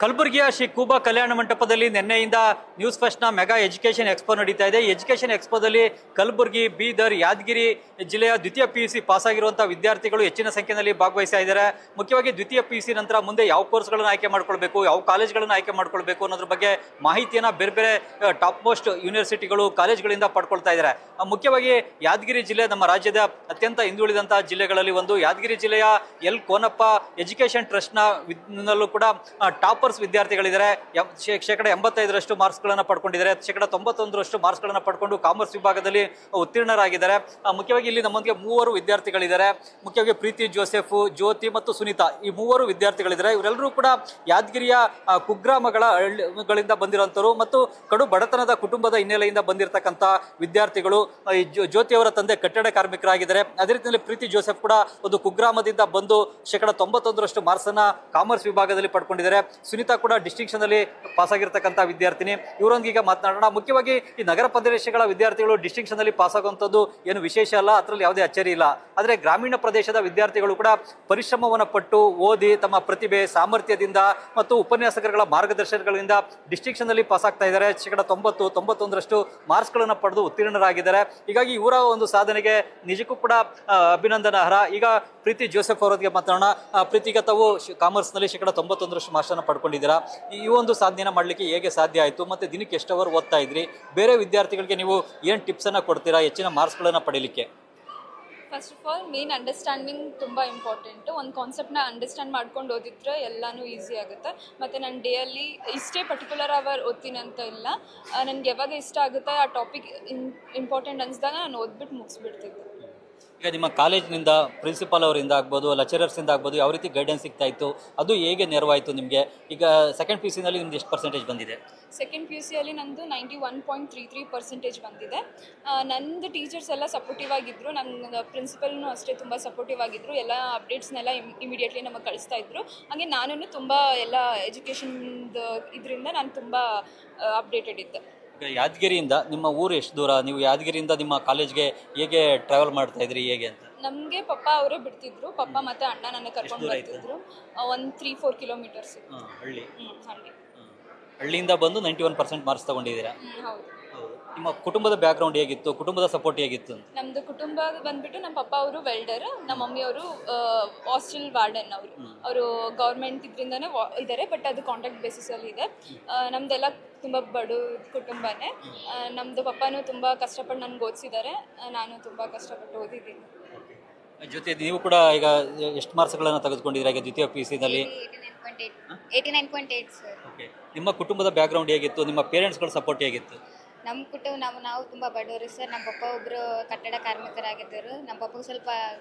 ಕಲಬುರಗಿಯ ಶ್ರೀ ಕೂಬಾ ಕಲ್ಯಾಣ ಮಂಟಪದಲ್ಲಿ ನಿನ್ನೆಯಿಂದ ನ್ಯೂಸ್ ಫಸ್ಟ್ನ ಮೆಗಾ ಎಜುಕೇಷನ್ ಎಕ್ಸ್ಪೋ ನಡೀತಾ ಇದೆ. ಎಜುಕೇಷನ್ ಎಕ್ಸ್ಪೋದಲ್ಲಿ ಕಲಬುರಗಿ, ಬೀದರ್, ಯಾದಗಿರಿ ಜಿಲ್ಲೆಯ ದ್ವಿತೀಯ PUC ಪಾಸ್ ಆಗಿರುವಂತಹ ವಿದ್ಯಾರ್ಥಿಗಳು ಹೆಚ್ಚಿನ ಸಂಖ್ಯೆಯಲ್ಲಿ ಭಾಗವಹಿಸ್ತಾ ಇದ್ದಾರೆ. ಮುಖ್ಯವಾಗಿ ದ್ವಿತೀಯ PUC ನಂತರ ಮುಂದೆ ಯಾವ ಕೋರ್ಸ್ಗಳನ್ನು ಆಯ್ಕೆ ಮಾಡ್ಕೊಳ್ಬೇಕು, ಯಾವ ಕಾಲೇಜ್ಗಳನ್ನು ಆಯ್ಕೆ ಮಾಡ್ಕೊಳ್ಬೇಕು ಅನ್ನೋದ್ರ ಬಗ್ಗೆ ಮಾಹಿತಿಯನ್ನ ಬೇರೆ ಬೇರೆ ಟಾಪ್ ಮೋಸ್ಟ್ ಯೂನಿವರ್ಸಿಟಿಗಳು, ಕಾಲೇಜ್ಗಳಿಂದ ಪಡ್ಕೊಳ್ತಾ ಇದ್ದಾರೆ. ಮುಖ್ಯವಾಗಿ ಯಾದಗಿರಿ ಜಿಲ್ಲೆ ನಮ್ಮ ರಾಜ್ಯದ ಅತ್ಯಂತ ಹಿಂದುಳಿದಂತಹ ಜಿಲ್ಲೆಗಳಲ್ಲಿ ಒಂದು. ಯಾದಗಿರಿ ಜಿಲ್ಲೆಯ ಎಲ್ ಕೋನಪ್ಪ ಎಜುಕೇಷನ್ ಟ್ರಸ್ಟ್ನ ನಲ್ಲೂ ಕೂಡ ಟಾಪರ್ಸ್ ವಿದ್ಯಾರ್ಥಿಗಳಿದ್ದಾರೆ. ಶೇಕಡ 85ರಷ್ಟು ಮಾರ್ಕ್ಸ್ಗಳನ್ನು ಪಡ್ಕೊಂಡಿದ್ದಾರೆ. ಶೇಕಡ 91ರಷ್ಟು ಮಾರ್ಕ್ಸ್ಗಳನ್ನು ಪಡ್ಕೊಂಡು ಕಾಮರ್ಸ್ ವಿಭಾಗದಲ್ಲಿ ಉತ್ತೀರ್ಣರಾಗಿದ್ದಾರೆ. ಮುಖ್ಯವಾಗಿ ಇಲ್ಲಿ ನಮ್ಮೊಂದಿಗೆ 3 ವಿದ್ಯಾರ್ಥಿಗಳಿದ್ದಾರೆ. ಮುಖ್ಯವಾಗಿ ಪ್ರೀತಿ, ಜೋಸೆಫ್, ಜ್ಯೋತಿ ಮತ್ತು ಸುನೀತಾ, ಈ 3 ವಿದ್ಯಾರ್ಥಿಗಳಿದ್ದಾರೆ. ಇವರೆಲ್ಲರೂ ಕೂಡ ಯಾದಗಿರಿಯ ಕುಗ್ರಾಮಗಳಿಂದ ಬಂದಿರುವಂತರು ಮತ್ತು ಕಡು ಬಡತನದ ಕುಟುಂಬದ ಹಿನ್ನೆಲೆಯಿಂದ ಬಂದಿರತಕ್ಕಂಥ ವಿದ್ಯಾರ್ಥಿಗಳು. ಜ್ಯೋತಿ ಅವರ ತಂದೆ ಕಟ್ಟಡ ಕಾರ್ಮಿಕರಾಗಿದ್ದಾರೆ. ಅದೇ ರೀತಿಯಲ್ಲಿ ಪ್ರೀತಿ ಜೋಸೆಫ್ ಕೂಡ ಒಂದು ಕುಗ್ರಾಮದಿಂದ ಬಂದು ಶೇಕಡ 91ರಷ್ಟು ಮಾರ್ಕ್ಸ್ ಅನ್ನ ಕಾಮರ್ಸ್ ವಿಭಾಗದಲ್ಲಿ ಪಡ್ಕೊಂಡಿದ್ದಾರೆ. ಸುನೀತಾ ಕೂಡ ಡಿಸ್ಟಿಂಕ್ಷನ್ ಅಲ್ಲಿ ಪಾಸ್ ಆಗಿರ್ತಕ್ಕಂಥ ವಿದ್ಯಾರ್ಥಿನಿ. ಇವರೊಂದಿಗೆ ಮಾತನಾಡೋಣ. ಮುಖ್ಯವಾಗಿ ಈ ನಗರ ಪ್ರದೇಶಗಳ ವಿದ್ಯಾರ್ಥಿಗಳು ಡಿಸ್ಟಿಂಕ್ಷನ್ ಅಲ್ಲಿ ಪಾಸ್ ಆಗುವಂಥದ್ದು ಏನು ವಿಶೇಷ ಅಲ್ಲ, ಅದರಲ್ಲಿ ಯಾವುದೇ ಅಚ್ಚರಿ ಇಲ್ಲ. ಆದರೆ ಗ್ರಾಮೀಣ ಪ್ರದೇಶದ ವಿದ್ಯಾರ್ಥಿಗಳು ಕೂಡ ಪರಿಶ್ರಮವನ್ನು ಪಟ್ಟು ಓದಿ ತಮ್ಮ ಪ್ರತಿಭೆ, ಸಾಮರ್ಥ್ಯದಿಂದ ಮತ್ತು ಉಪನ್ಯಾಸಕರುಗಳ ಮಾರ್ಗದರ್ಶನಗಳಿಂದ ಡಿಸ್ಟಿಂಕ್ಷನ್ ಅಲ್ಲಿ ಪಾಸ್ ಆಗ್ತಾ ಇದ್ದಾರೆ. ಶೇಕಡ 91ರಷ್ಟು ಮಾರ್ಕ್ಸ್ಗಳನ್ನು ಪಡೆದು ಉತ್ತೀರ್ಣರಾಗಿದ್ದಾರೆ. ಹೀಗಾಗಿ ಇವರ ಒಂದು ಸಾಧನೆಗೆ ನಿಜಕ್ಕೂ ಕೂಡ ಅಭಿನಂದನಾರ್ಹ. ಈಗ ಪ್ರೀತಿ ಜೋಸೆಫ್ ಅವರೊಂದಿಗೆ ಮಾತಾಡೋಣ. ಪ್ರೀತಿಗ ತಾವು ಕಾಮರ್ಸ್ ನಲ್ಲಿ ಶೇಕಡ 91ರಷ್ಟು ಮಾರ್ಕ್ಸ್ ಅನ್ನು ಪಡ್ಕೊಂಡಿದ್ದೀರಾ. ಈ ಒಂದು ಸಾಧನೆಯನ್ನು ಮಾಡಲಿಕ್ಕೆ ಹೇಗೆ ಸಾಧ್ಯ ಆಯಿತು? ಮತ್ತೆ ದಿನಕ್ಕೆ ಎಷ್ಟು ಅವರ್ ಓದ್ತಾ ಇದ್ರಿ? ಬೇರೆ ವಿದ್ಯಾರ್ಥಿಗಳಿಗೆ ನೀವು ಏನು ಟಿಪ್ಸ್ ಅನ್ನ ಕೊಡ್ತೀರಾ ಹೆಚ್ಚಿನ ಮಾರ್ಕ್ಸ್ಗಳನ್ನು ಪಡೀಲಿಕ್ಕೆ? First of all main understanding ತುಂಬ ಇಂಪಾರ್ಟೆಂಟು. ಒಂದು ಕಾನ್ಸೆಪ್ಟ್ನ ಅಂಡರ್ಸ್ಟ್ಯಾಂಡ್ ಮಾಡ್ಕೊಂಡು ಓದಿದ್ರೆ ಎಲ್ಲನೂ ಈಸಿ ಆಗುತ್ತೆ. ಮತ್ತು ನಾನು ಡೇಯಲ್ಲಿ ಇಷ್ಟೇ ಪರ್ಟಿಕ್ಯುಲರ್ ಅವರ್ ಓದ್ತೀನಿ ಅಂತ ಇಲ್ಲ. ನನಗೆ ಯಾವಾಗ ಇಷ್ಟ ಆಗುತ್ತೆ ಆ ಟಾಪಿಕ್ ಇಂಪಾರ್ಟೆಂಟ್ ಅನಿಸಿದಾಗ ನಾನು ಓದ್ಬಿಟ್ಟು ಮುಗಿಸ್ಬಿಡ್ತಿದ್ದೆ. ಈಗ ನಿಮ್ಮ ಕಾಲೇಜಿನಿಂದ ಪ್ರಿನ್ಸಿಪಾಲ್ ಅವರಿಂದ ಆಗ್ಬೋದು, ಲೆಕ್ಚರರ್ಸಿಂದ ಆಗ್ಬೋದು, ಯಾವ ರೀತಿ ಗೈಡೆನ್ಸ್ ಸಿಗ್ತಾ ಇತ್ತು? ಅದು ಹೇಗೆ ನೆರವಾಯಿತು ನಿಮಗೆ? ಈಗ ಸೆಕೆಂಡ್ PUC ನಲ್ಲಿ ನಿಮ್ದು ಎಷ್ಟು ಪರ್ಸೆಂಟೇಜ್ ಬಂದಿದೆ? ಸೆಕೆಂಡ್ PUC ಅಲ್ಲಿ ನಂದು 91.33% ಬಂದಿದೆ. ನಂದು ಟೀಚರ್ಸ್ ಎಲ್ಲ ಸಪೋರ್ಟಿವ್ ಆಗಿದ್ದರು. ನನ್ನ ಪ್ರಿನ್ಸಿಪಲ್ನು ಅಷ್ಟೇ ತುಂಬ ಸಪೋರ್ಟಿವ್ ಆಗಿದ್ದರು. ಎಲ್ಲ ಅಪ್ಡೇಟ್ಸ್ನೆಲ್ಲ ಇಮಿಡಿಯೇಟ್ಲಿ ನಮಗೆ ಕಳಿಸ್ತಾ ಇದ್ದರು. ಹಾಗೆ ನಾನು ತುಂಬ ಎಲ್ಲ ಎಜುಕೇಷನ್ದು ಇದರಿಂದ ನಾನು ತುಂಬ ಅಪ್ಡೇಟೆಡ್ ಇದ್ದೆ. ಈಗ ಯಾದಗಿರಿಯಿಂದ ನಿಮ್ಮ ಊರು ಎಷ್ಟು ದೂರ? ನೀವು ಯಾದಗಿರಿಯಿಂದ ನಿಮ್ಮ ಕಾಲೇಜ್ಗೆ ಹೇಗೆ ಟ್ರಾವೆಲ್ ಮಾಡ್ತಾ ಇದ್ರಿ, ಹೇಗೆ ಅಂತ? ನಮಗೆ ಪಪ್ಪ ಅವರೇ ಬಿಡ್ತಿದ್ರು. ಪಪ್ಪ ಮತ್ತು ಅಣ್ಣ ನನ್ನ ಕರ್ಕೊಂಡು ಬರ್ತಿದ್ರು. ಒಂದು 3-4 ಕಿಲೋಮೀಟರ್ಸ್. ಹಳ್ಳಿ. ಹಳ್ಳಿ. ಹಳ್ಳಿಯಿಂದ ಬಂದು 91% ಮಾರ್ಕ್ಸ್ ತಗೊಂಡಿದ್ದೀರಾ? ಹೌದು. ನಿಮ್ಮ ಕುಟುಂಬದ ಬ್ಯಾಕ್ಗ್ರೌಂಡ್ ಹೇಗಿತ್ತು? ಕುಟುಂಬದ ಸಪೋರ್ಟ್ ಹೇಗಿತ್ತು? ನಮ್ಮದು ಕುಟುಂಬ ಬಂದ್ಬಿಟ್ಟು ನಮ್ಮ ಪಪ್ಪ ಅವರು ವೆಲ್ಡರ್, ನಮ್ಮ ಮಮ್ಮಿಯವರು ಹಾಸ್ಟೆಲ್ ವಾರ್ಡನ್. ಅವರು ಗೌರ್ಮೆಂಟ್ ಇದರಿಂದನೇ ಇದ್ದಾರೆ, ಬಟ್ ಅದು ಕಾಂಟ್ರಾಕ್ಟ್ ಬೇಸಿಸಲ್ಲಿ ಇದೆ. ನಮ್ಮದೆಲ್ಲ ತುಂಬ ಬಡ ಕುಟುಂಬನೇ. ನಮ್ಮದು ಪಪ್ಪನೂ ತುಂಬ ಕಷ್ಟಪಟ್ಟು ನನಗೆ ಓದಿಸಿದ್ದಾರೆ. ನಾನು ತುಂಬ ಕಷ್ಟಪಟ್ಟು ಓದಿದ್ದೀನಿ. ಜೊತೆ ನೀವು ಕೂಡ ಈಗ ಎಷ್ಟು ಮಾರ್ಕ್ಸ್ಗಳನ್ನು ತೆಗೆದುಕೊಂಡಿದ್ದೀರಾ ಈಗ ದ್ವಿತೀಯ PUC ನಲ್ಲಿ? 89.8 ಸರ್. ಓಕೆ. ನಿಮ್ಮ ಕುಟುಂಬದ ಬ್ಯಾಕ್ಗ್ರೌಂಡ್ ಹೇಗಿತ್ತು? ನಿಮ್ಮ ಪೇರೆಂಟ್ಸ್ಗಳ ಸಪೋರ್ಟ್ ಹೇಗಿತ್ತು? ನಮ್ಮ ಕುಟುಂಬ ನಾವು ತುಂಬ ಬಡವರು ಸರ್. ನಮ್ಮ ಪಪ್ಪ ಒಬ್ಬರು ಕಟ್ಟಡ ಕಾರ್ಮಿಕರಾಗಿದ್ದರು. ನಮ್ಮ ಪಪ್ಪಗೆ ಸ್ವಲ್ಪ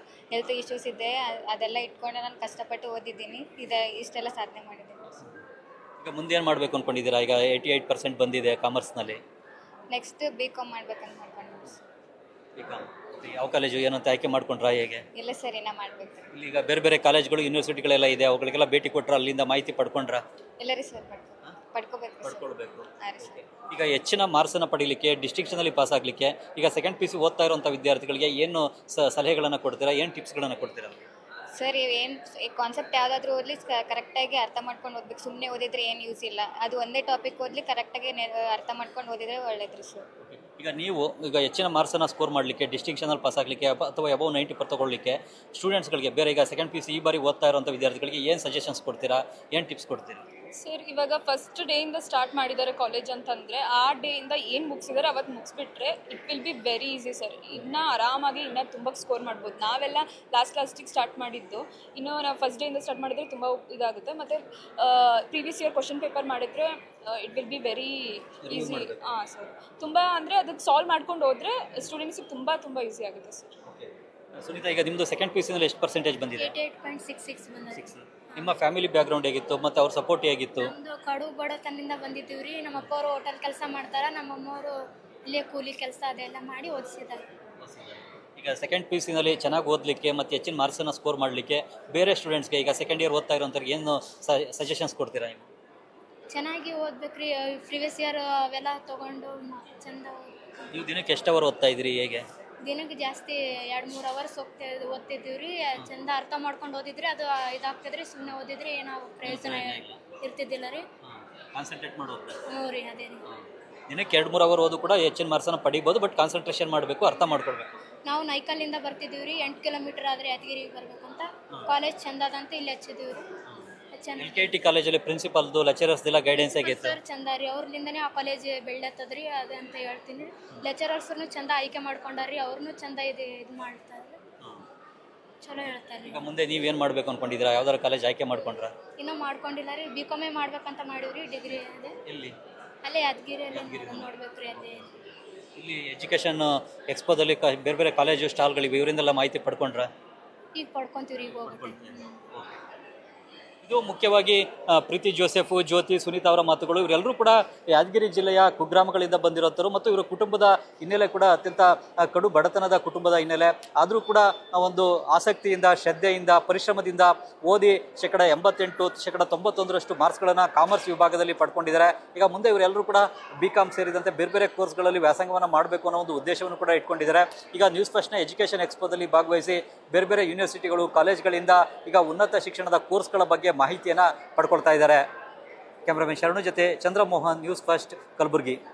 ಹೆಲ್ತ್ ಇಶ್ಯೂಸ್ ಇದೆ. ಅದೆಲ್ಲ ಇಟ್ಕೊಂಡು ನಾನು ಕಷ್ಟಪಟ್ಟು ಓದಿದ್ದೀನಿ. ಇಷ್ಟೆಲ್ಲ ಸಾಧನೆ ಮಾಡಿದ್ದೀನಿ. ಈಗ ಮುಂದೆ ಏನು ಮಾಡಬೇಕು ಅಂದ್ಕೊಂಡಿದ್ದೀರಾ? ಈಗ 88% ಬಂದಿದೆ ಕಾಮರ್ಸ್ನಲ್ಲಿ. ನೆಕ್ಸ್ಟ್ BCom ಮಾಡ್ಬೇಕಂತ ಮಾಡ್ಕೊಂಡಿದ್ದೀನಿ ಸರ್. BCom ಯಾವ ಕಾಲೇಜು ಏನಂತ ಆಯ್ಕೆ ಮಾಡ್ಕೊಂಡ್ರಾ ಹೇಗೆ? ಇಲ್ಲ ಸರ್, ಇನ್ನೂ ಮಾಡಬೇಕು. ಈಗ ಬೇರೆ ಬೇರೆ ಕಾಲೇಜ್ಗಳು, ಯೂನಿವರ್ಸಿಟಿಗಳೆಲ್ಲ ಇದೆ, ಅವುಗಳಿಗೆಲ್ಲ ಭೇಟಿ ಕೊಟ್ಟರೆ ಅಲ್ಲಿಂದ ಮಾಹಿತಿ ಪಡ್ಕೊಂಡ್ರಾ? ಇಲ್ಲ ರೀ ಸರ್, ಪಡ್ಕೋಬೇಕು. ಈಗ ಹೆಚ್ಚಿನ ಮಾರ್ಕ್ಸನ್ನು ಪಡೀಲಿಕ್ಕೆ, ಡಿಸ್ಟಿಂಕ್ಷನಲ್ಲಿ ಪಾಸ್ ಆಗಲಿಕ್ಕೆ ಈಗ ಸೆಕೆಂಡ್ PUC ಓದ್ತಾ ಇರುವಂಥ ವಿದ್ಯಾರ್ಥಿಗಳಿಗೆ ಏನು ಸಲಹೆಗಳನ್ನು ಕೊಡ್ತೀರಾ, ಏನು ಟಿಪ್ಸ್ಗಳನ್ನು ಕೊಡ್ತೀರಾ? ಸರ್, ಏನು ಕಾನ್ಸೆಪ್ಟ್ ಯಾವುದಾದ್ರೂ ಓದಲಿ ಕರೆಕ್ಟಾಗಿ ಅರ್ಥ ಮಾಡ್ಕೊಂಡು ಓದ್ಬೇಕು. ಸುಮ್ಮನೆ ಓದಿದ್ರೆ ಏನು ಯೂಸ್ ಇಲ್ಲ. ಅದು ಒಂದೇ ಟಾಪಿಕ್ ಓದಲಿ ಕರೆಕ್ಟಾಗಿ ಅರ್ಥ ಮಾಡ್ಕೊಂಡು ಓದಿದ್ರೆ ಒಳ್ಳೇದ್ರಿ ಸರ್. ಈಗ ನೀವು ಹೆಚ್ಚಿನ ಮಾರ್ಕ್ಸನ್ನು ಸ್ಕೋರ್ ಮಾಡಲಿಕ್ಕೆ, ಡಿಸ್ಟಿಂಕ್ಷನಲ್ಲಿ ಪಾಸ್ ಆಗಲಿಕ್ಕೆ ಅಥವಾ ಅಬೌವ್ 90% ತಗೊಳ್ಳಿಕ್ಕೆ ಸ್ಟೂಡೆಂಟ್ಸ್ಗಳಿಗೆ, ಬೇರೆ ಈಗ ಸೆಕೆಂಡ್ PUC ಈ ಬಾರಿ ಓದ್ತಾ ಇರುವಂಥ ವಿದ್ಯಾರ್ಥಿಗಳಿಗೆ ಏನು ಸಜೆಷನ್ಸ್ ಕೊಡ್ತೀರಾ, ಏನು ಟಿಪ್ಸ್ ಕೊಡ್ತೀರಾ? ಸರ್, ಇವಾಗ ಫಸ್ಟ್ ಡೇಯಿಂದ ಸ್ಟಾರ್ಟ್ ಮಾಡಿದ್ದಾರೆ ಕಾಲೇಜ್ ಅಂತಂದರೆ ಆ ಡೇಯಿಂದ ಏನು ಮುಗಿಸಿದ್ದಾರೆ ಅವತ್ತು ಮುಗಿಸ್ಬಿಟ್ರೆ it will be very easy sir. ಇನ್ನೂ ಆರಾಮಾಗಿ ಇನ್ನೂ ತುಂಬ ಸ್ಕೋರ್ ಮಾಡ್ಬೋದು. ನಾವೆಲ್ಲ ಲಾಸ್ಟಿಗೆ ಸ್ಟಾರ್ಟ್ ಮಾಡಿದ್ದು. ಇನ್ನೂ ನಾವು ಫಸ್ಟ್ ಡೇಯಿಂದ ಸ್ಟಾರ್ಟ್ ಮಾಡಿದರೆ ತುಂಬ ಇದಾಗುತ್ತೆ. ಮತ್ತು ಪ್ರೀವಿಯಸ್ ಇಯರ್ ಕ್ವಶನ್ ಪೇಪರ್ ಮಾಡಿದರೆ it will be very easy. ಹಾಂ ಸರ್, ತುಂಬ ಅಂದರೆ ಅದಕ್ಕೆ ಸಾಲ್ವ್ ಮಾಡ್ಕೊಂಡು ಹೋದರೆ ಸ್ಟೂಡೆಂಟ್ಸಿಗೆ ತುಂಬ ತುಂಬ ಈಸಿ ಆಗುತ್ತೆ ಸರ್. ಸುನೀತಾ, ಈಗ ನಿಮ್ಮದು ಸೆಕೆಂಡ್ PUC ನಲ್ಲಿ ಎಷ್ಟು ಪರ್ಸೆಂಟೇಜ್ ಬಂದಿದೆ? 88.66 ಬಂದಿದೆ. ನಿಮ್ಮ ಫ್ಯಾಮಿಲಿ ಬ್ಯಾಕ್ಗ್ರೌಂಡ್ ಹೇಗಿತ್ತು ಮತ್ತು ಅವ್ರ ಸಪೋರ್ಟ್ ಹೇಗಿತ್ತು? ನಮ್ಮದು ಕಡು ಬಡತನದಿಂದ ಬಂದಿದ್ದೀವಿ ರೀ. ನಮ್ಮ ಅಪ್ಪ ಅವರು ಹೋಟೆಲ್ ಕೆಲಸ ಮಾಡ್ತಾರೆ. ನಮ್ಮ ಅಮ್ಮವರು ಇಲ್ಲೇ ಕೂಲಿ ಕೆಲಸ ಅದೆಲ್ಲ ಮಾಡಿ ಓದಿಸಿದ್ದಾರೆ. ಈಗ ಸೆಕೆಂಡ್ PUC ನಲ್ಲಿ ಚೆನ್ನಾಗಿ ಓದಲಿಕ್ಕೆ ಮತ್ತು ಹೆಚ್ಚಿನ ಮಾರ್ಕ್ಸನ್ನು ಸ್ಕೋರ್ ಮಾಡಲಿಕ್ಕೆ ಬೇರೆ ಸ್ಟೂಡೆಂಟ್ಸ್ಗೆ, ಈಗ ಸೆಕೆಂಡ್ ಇಯರ್ ಓದ್ತಾ ಇರೋಂಥವ್ರಿಗೆ ಏನು ಸಜೆಷನ್ಸ್ ಕೊಡ್ತೀರಾ ನೀವು? ಚೆನ್ನಾಗಿ ಓದ್ಬೇಕ್ರಿ. ಪ್ರಿವಿಯಸ್ ಇಯರ್ ಅವೆಲ್ಲ ತೊಗೊಂಡು ಚಂದ. ನೀವು ದಿನಕ್ಕೆ ಎಷ್ಟು ಅವರ್ ಓದ್ತಾ ಇದ್ದೀರಿ, ಹೇಗೆ? ದಿನಕ್ಕೆ ಜಾಸ್ತಿ 2-3 ಅವರ್ಸ್ ಓದ್ತಿದ್ದೀವಿ ರೀ. ಚಂದ ಅರ್ಥ ಮಾಡ್ಕೊಂಡು ಓದಿದ್ರೆ ಅದು ಇದಾಗ್ತದ್ರಿ. ಸುಮ್ಮನೆ ಓದಿದ್ರೆ ಏನೋ ಪ್ರಯೋಜನ ಇಲ್ಲ. ಇರ್ತಿದ್ದಿಲ್ಲ ರೀ. ಕಾನ್ಸಂಟ್ರೇಟ್ ಮಾಡೋದು ಹ್ಞೂ ರೀ, ಅದೇ ರೀ. ದಿನಕ್ಕೆ 2-3 ಅವರ್ ಓದು ಕೂಡ ಹೆಚ್ಚಿನ ಮಾರ್ಕ್ಸನ್ನು ಪಡಿಬೋದು, ಬಟ್ ಕಾನ್ಸಂಟ್ರೇಷನ್ ಮಾಡಬೇಕು, ಅರ್ಥ ಮಾಡ್ಕೊಳ್ಬೇಕು. ನಾವು ನೈಕಲ್ಲಿಂದ ಬರ್ತಿದ್ದೀವಿ ರೀ, 8 ಕಿಲೋಮೀಟರ್ ಆದರೆ ಯಾದಗಿರಿಗೆ ಬರ್ಬೇಕಂತ. ಕಾಲೇಜ್ ಚಂದ ಅದಂತ ಇಲ್ಲಿ ಹಚ್ಚಿದ್ದೀವಿ ರೀ. LKT ಕಾಲೇಜಲ್ಲಿ ಪ್ರಿನ್ಸಿಪಾಲ್ದು ಲೆಕ್ಚರರ್ಸ್ದೆಲ್ಲ ಗೈಡೆನ್ಸ್ ಆಗೈತೆ ಸರ್ ಚಂದ ರೀ, ಅವ್ರಲಿಂದನೇ ಆ ಕಾಲೇಜ್ ಬೆಳ್ಳತ್ತದ್ರಿ, ಅದಂತ ಹೇಳ್ತೀನಿ. ಲೆಕ್ಚರರ್ಸ್ನು ಚಂದ ಆಯ್ಕೆ ಮಾಡ್ಕೊಂಡಾರ್ರಿ, ಅವ್ರನ್ನೂ ಚಂದ ಇದು ಮಾಡ್ತಾರೆ, ಚಲೋ ಹೇಳ್ತಾರೆ. ಈಗ ಮುಂದೆ ನೀವೇನು ಮಾಡಬೇಕು ಅನ್ಕೊಂಡಿದ್ದೀರಾ? ಯಾವ್ದಾರು ಕಾಲೇಜ್ ಆಯ್ಕೆ ಮಾಡ್ಕೊಂಡ್ರ? ಇನ್ನೂ ಮಾಡ್ಕೊಂಡಿಲ್ಲ ರೀ, BCom ಮಾಡ್ಬೇಕಂತ ಮಾಡೀವ್ರಿ. ಡಿಗ್ರಿ ಅದೇ ಎಲ್ಲಿ? ಅಲ್ಲೇ ಯಾದಗಿರಿಯಲ್ಲಿ ನೋಡ್ಬೇಕು ರೀ. ಅದೇ ಇಲ್ಲಿ ಎಜುಕೇಷನ್ ಎಕ್ಸ್ಪೋದಲ್ಲಿ ಬೇರೆ ಬೇರೆ ಕಾಲೇಜು ಸ್ಟಾಲ್ಗಳಿವೆ, ಇವರಿಂದೆಲ್ಲ ಮಾಹಿತಿ ಪಡ್ಕೊಂಡ್ರ? ಈಗ ಪಡ್ಕೊಂತೀವಿ ರೀ, ಈಗ ಹೋಗ್ತೀವಿ. ಇದು ಮುಖ್ಯವಾಗಿ ಪ್ರೀತಿ ಜೋಸೆಫ್, ಜ್ಯೋತಿ, ಸುನೀತಾ ಅವರ ಮಾತುಗಳು. ಇವರೆಲ್ಲರೂ ಕೂಡ ಯಾದಗಿರಿ ಜಿಲ್ಲೆಯ ಕುಗ್ರಾಮಗಳಿಂದ ಬಂದಿರೋಂಥವ್ರು ಮತ್ತು ಇವರ ಕುಟುಂಬದ ಹಿನ್ನೆಲೆ ಕೂಡ ಅತ್ಯಂತ ಕಡು ಬಡತನದ ಕುಟುಂಬದ ಹಿನ್ನೆಲೆ. ಆದರೂ ಕೂಡ ಒಂದು ಆಸಕ್ತಿಯಿಂದ, ಶ್ರದ್ಧೆಯಿಂದ, ಪರಿಶ್ರಮದಿಂದ ಓದಿ 88%, 91% ಮಾರ್ಕ್ಸ್ಗಳನ್ನು ಕಾಮರ್ಸ್ ವಿಭಾಗದಲ್ಲಿ ಪಡ್ಕೊಂಡಿದ್ದಾರೆ. ಈಗ ಮುಂದೆ ಇವರೆಲ್ಲರೂ ಕೂಡ BCom ಸೇರಿದಂತೆ ಬೇರೆ ಬೇರೆ ಕೋರ್ಸ್ಗಳಲ್ಲಿ ವ್ಯಾಸಂಗವನ್ನು ಮಾಡಬೇಕು ಅನ್ನೋ ಒಂದು ಉದ್ದೇಶವನ್ನು ಕೂಡ ಇಟ್ಕೊಂಡಿದ್ದಾರೆ. ಈಗ ನ್ಯೂಸ್ ಫಸ್ಟ್ನ ಎಜುಕೇಷನ್ ಎಕ್ಸ್ಪೋದಲ್ಲಿ ಭಾಗವಹಿಸಿ ಬೇರೆ ಬೇರೆ ಯೂನಿವರ್ಸಿಟಿಗಳು, ಕಾಲೇಜ್ಗಳಿಂದ ಈಗ ಉನ್ನತ ಶಿಕ್ಷಣದ ಕೋರ್ಸ್ಗಳ ಬಗ್ಗೆ ಮಾಹಿತಿಯನ್ನು ಪಡ್ಕೊಳ್ತಾ ಇದ್ದಾರೆ. ಕ್ಯಾಮ್ರಾಮನ್ ಶರಣು ಜೊತೆ ಚಂದ್ರಮೋಹನ್, ನ್ಯೂಸ್ ಫಸ್ಟ್, ಕಲಬುರಗಿ.